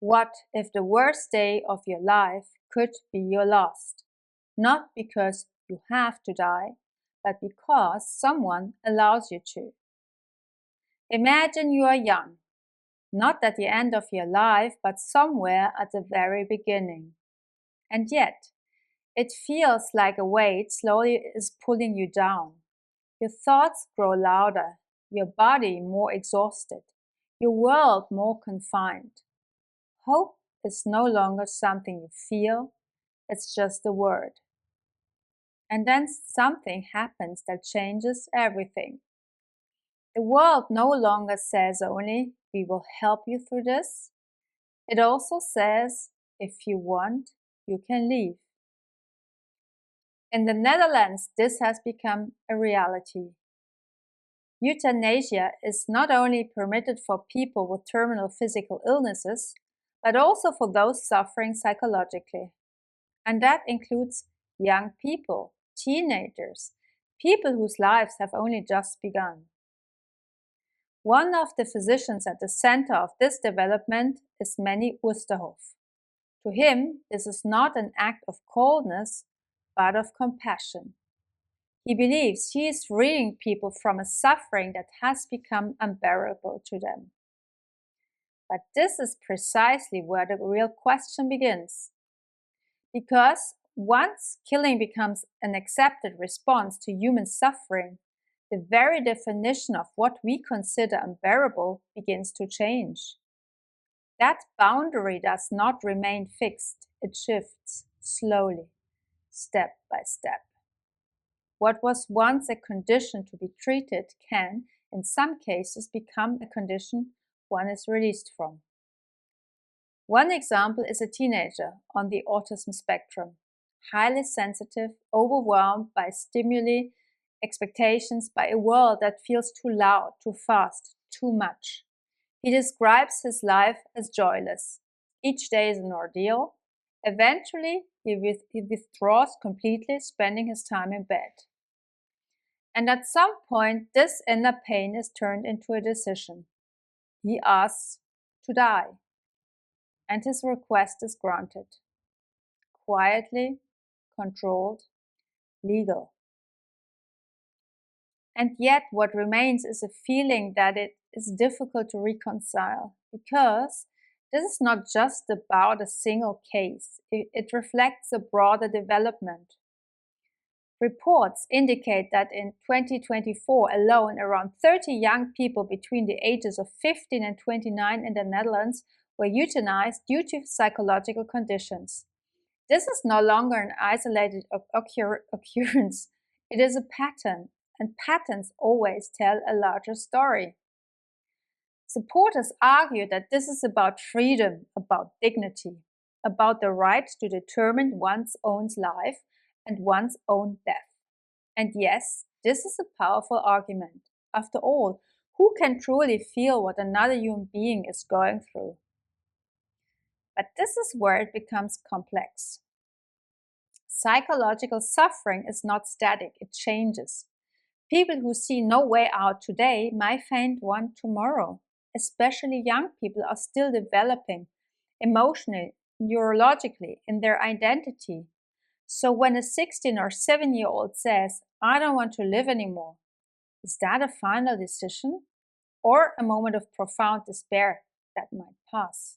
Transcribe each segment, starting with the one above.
What if the worst day of your life could be your last? Not because you have to die, but because someone allows you to. Imagine you are young, not at the end of your life, but somewhere at the very beginning. And yet, it feels like a weight slowly is pulling you down. Your thoughts grow louder, your body more exhausted, your world more confined. Hope is no longer something you feel, it's just a word. And then something happens that changes everything. The world no longer says only, we will help you through this. It also says, if you want, you can leave. In the Netherlands, this has become a reality. Euthanasia is not only permitted for people with terminal physical illnesses, but also for those suffering psychologically. And that includes young people, teenagers, people whose lives have only just begun. One of the physicians at the center of this development is Manny Oosterhoff. To him, this is not an act of coldness, but of compassion. He believes he is freeing people from a suffering that has become unbearable to them. But this is precisely where the real question begins. Because once killing becomes an accepted response to human suffering, the very definition of what we consider unbearable begins to change. That boundary does not remain fixed, it shifts slowly, step by step. What was once a condition to be treated can, in some cases, become a condition one is released from. One example is a teenager on the autism spectrum, highly sensitive, overwhelmed by stimuli, expectations, by a world that feels too loud, too fast, too much. He describes his life as joyless. Each day is an ordeal. Eventually, he withdraws completely, spending his time in bed. And at some point, this inner pain is turned into a decision. He asks to die, and his request is granted. Quietly, controlled, legal. And yet, what remains is a feeling that it is difficult to reconcile, because this is not just about a single case. It reflects a broader development. Reports indicate that in 2024 alone, around 30 young people between the ages of 15 and 29 in the Netherlands were euthanized due to psychological conditions. This is no longer an isolated occurrence. It is a pattern, and patterns always tell a larger story. Supporters argue that this is about freedom, about dignity, about the right to determine one's own life and one's own death. And yes, this is a powerful argument. After all, who can truly feel what another human being is going through? But this is where it becomes complex. Psychological suffering is not static, it changes. People who see no way out today might find one tomorrow. Especially young people are still developing emotionally, neurologically, in their identity. So when a 16 or 7-year-old says, I don't want to live anymore, is that a final decision or a moment of profound despair that might pass?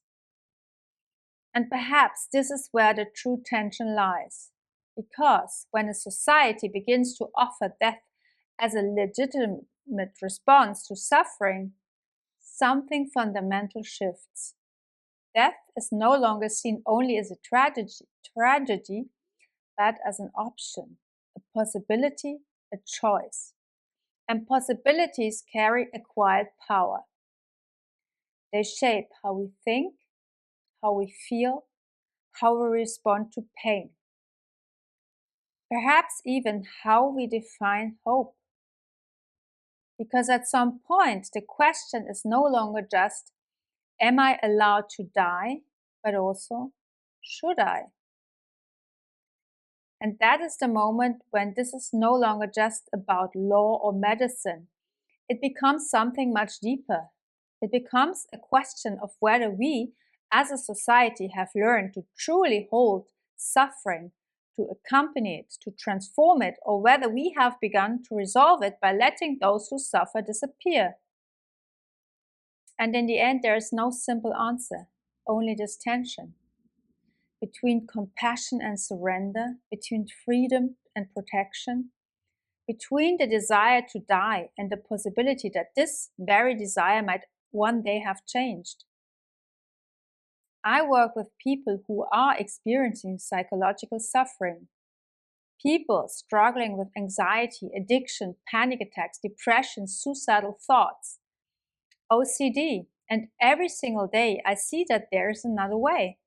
And perhaps this is where the true tension lies. Because when a society begins to offer death as a legitimate response to suffering, something fundamental shifts. Death is no longer seen only as a tragedy, but as an option, a possibility, a choice. And possibilities carry a quiet power. They shape how we think, how we feel, how we respond to pain. Perhaps even how we define hope. Because at some point, the question is no longer just, am I allowed to die, but also, should I? And that is the moment when this is no longer just about law or medicine. It becomes something much deeper. It becomes a question of whether we, as a society have learned to truly hold suffering, to accompany it, to transform it, or whether we have begun to resolve it by letting those who suffer disappear. And in the end, there is no simple answer, only this tension between compassion and surrender, between freedom and protection, between the desire to die and the possibility that this very desire might one day have changed. I work with people who are experiencing psychological suffering, people struggling with anxiety, addiction, panic attacks, depression, suicidal thoughts, OCD, and every single day I see that there is another way.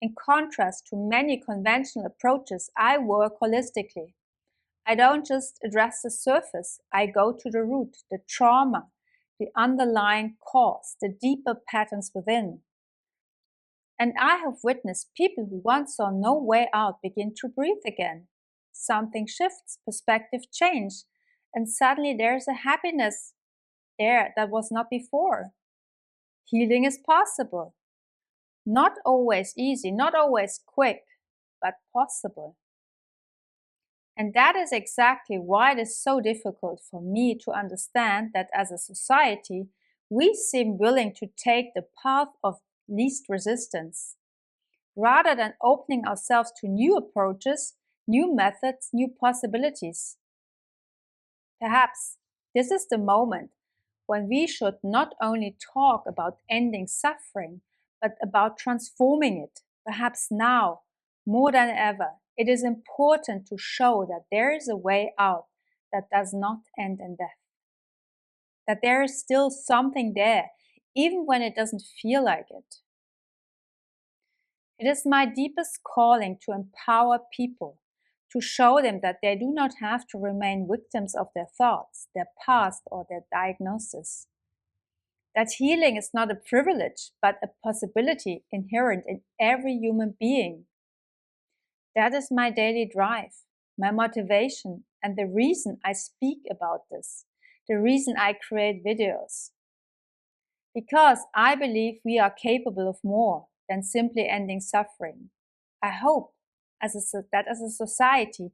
In contrast to many conventional approaches, I work holistically. I don't just address the surface, I go to the root, the trauma, the underlying cause, the deeper patterns within. And I have witnessed people who once saw no way out begin to breathe again. Something shifts, perspective change, and suddenly there's a happiness there that was not before. Healing is possible. Not always easy, not always quick, but possible. And that is exactly why it is so difficult for me to understand that as a society, we seem willing to take the path of least resistance, rather than opening ourselves to new approaches, new methods, new possibilities. Perhaps this is the moment when we should not only talk about ending suffering, but about transforming it. Perhaps now, more than ever, it is important to show that there is a way out that does not end in death. That there is still something there, even when it doesn't feel like it. It is my deepest calling to empower people, to show them that they do not have to remain victims of their thoughts, their past, or their diagnosis. That healing is not a privilege, but a possibility inherent in every human being. That is my daily drive, my motivation, and the reason I speak about this, the reason I create videos. Because I believe we are capable of more than simply ending suffering. I hope that as a society,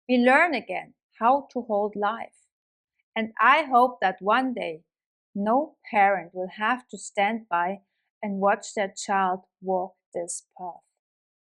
we learn again how to hold life. And I hope that one day, no parent will have to stand by and watch their child walk this path.